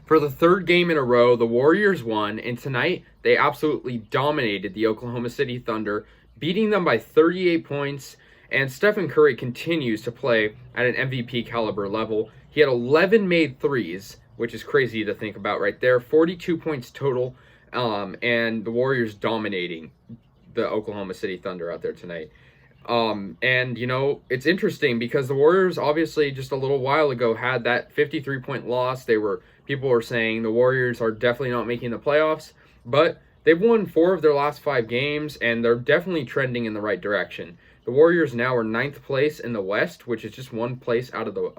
For the third game in a row, the Warriors won, and tonight they absolutely dominated the Oklahoma City Thunder, beating them by 38 points. And Stephen Curry continues to play at an MVP caliber level. He had 11 made threes, which is crazy to think about right there. 42 points total, and the Warriors dominating the Oklahoma City Thunder out there tonight. And it's interesting because the Warriors obviously just a little while ago had that 53-point loss. People were saying the Warriors are definitely not making the playoffs, but they've won 4 of their last 5 games, and they're definitely trending in the right direction. The Warriors now are 9th place in the West, which is just one place out of the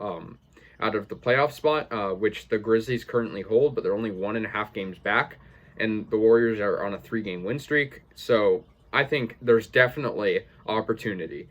playoff spot, which the Grizzlies currently hold, but they're only 1.5 games back, and the Warriors are on a 3-game win streak. So I think there's definitely opportunity.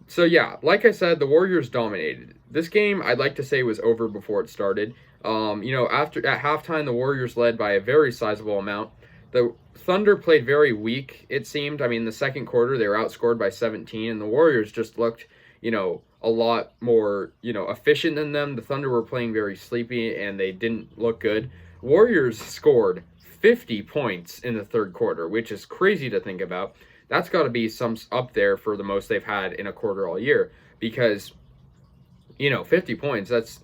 So yeah, like I said, the Warriors dominated. This game, I'd like to say, was over before it started. After at halftime, the Warriors led by a very sizable amount. The Thunder played very weak, it seemed. I mean, the second quarter, they were outscored by 17, and the Warriors just looked, a lot more, efficient than them. The Thunder were playing very sleepy, and they didn't look good. Warriors scored 50 points in the third quarter, which is crazy to think about. That's got to be some up there for the most they've had in a quarter all year, because 50 points, that's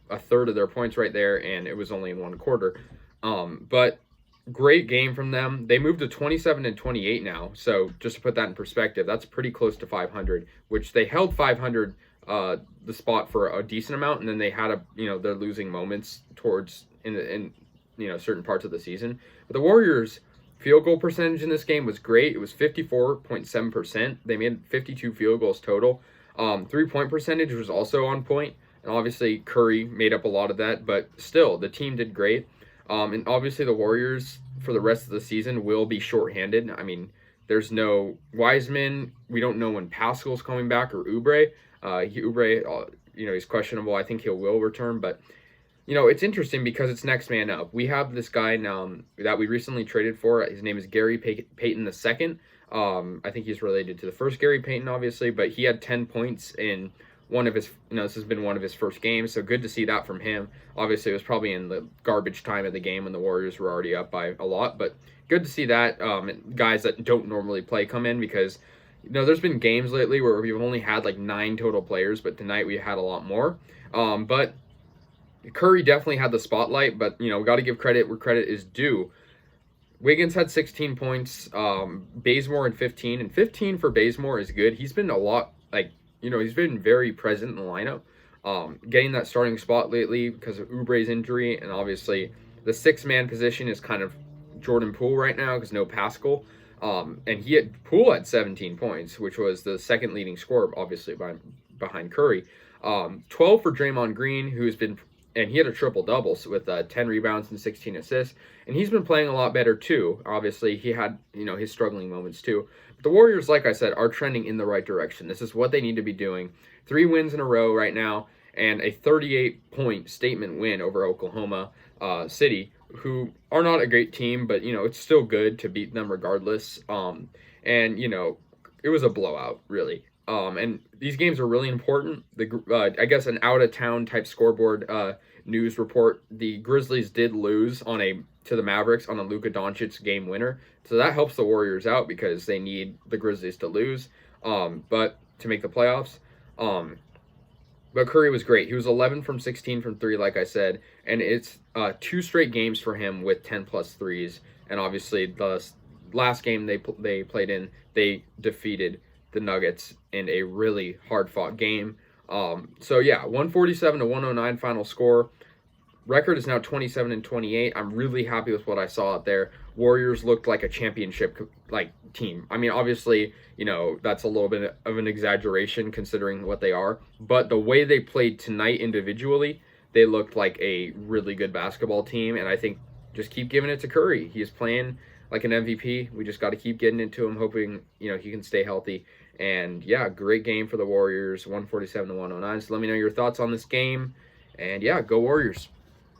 a third of their points right there, and it was only in one quarter. But great game from them. They moved to 27-28 now, so just to put that in perspective, that's pretty close to 500, which they held 500 the spot for a decent amount, and then they had their losing moments towards in certain parts of the season. But the Warriors' field goal percentage in this game was great. It was 54.7%. They made 52 field goals total. 3-point percentage was also on point, and obviously Curry made up a lot of that, but still, the team did great. And obviously the Warriors for the rest of the season will be shorthanded. I mean, there's no Wiseman. We don't know when Pascal's coming back, or Oubre. He's questionable. I think he will return, but it's interesting because it's next man up. We have this guy now that we recently traded for. His name is Gary Payton II. I think he's related to the first Gary Payton, obviously, but he had 10 points in one of his, this has been one of his first games, so good to see that from him. Obviously, it was probably in the garbage time of the game when the Warriors were already up by a lot, but good to see that guys that don't normally play come in, because there's been games lately where we've only had like 9 total players, but tonight we had a lot more. But Curry definitely had the spotlight, but we got to give credit where credit is due. Wiggins had 16 points, Bazemore and 15, and 15 for Bazemore is good. He's been a lot, he's been very present in the lineup, getting that starting spot lately because of Oubre's injury, and obviously the 6-man position is kind of Jordan Poole right now because no Pascal, and Poole had 17 points, which was the second leading scorer, obviously behind Curry. 12 for Draymond Green, and he had a triple-double with 10 rebounds and 16 assists. And he's been playing a lot better, too. Obviously, he had, his struggling moments, too. But the Warriors, like I said, are trending in the right direction. This is what they need to be doing. 3 wins in a row right now, and a 38-point statement win over Oklahoma City, who are not a great team, but, it's still good to beat them regardless. And, it was a blowout, really. And these games are really important. I guess an out-of-town type scoreboard news report, the Grizzlies did lose to the Mavericks on a Luka Doncic game winner. So that helps the Warriors out because they need the Grizzlies to lose, but to make the playoffs. But Curry was great. He was 11 from 16 from 3, like I said, and it's 2 straight games for him with 10-plus threes. And obviously the last game they played in, they defeated the Nuggets in a really hard-fought game. So yeah, 147-109 final score. Record is now 27-28. I'm really happy with what I saw out there. Warriors looked like a championship team. I mean, obviously, that's a little bit of an exaggeration considering what they are, but the way they played tonight individually, they looked like a really good basketball team, and I think just keep giving it to Curry. He's playing like an MVP. We just got to keep getting into him, hoping he can stay healthy. And yeah, great game for the Warriors, 147-109. So let me know your thoughts on this game, and yeah, go Warriors.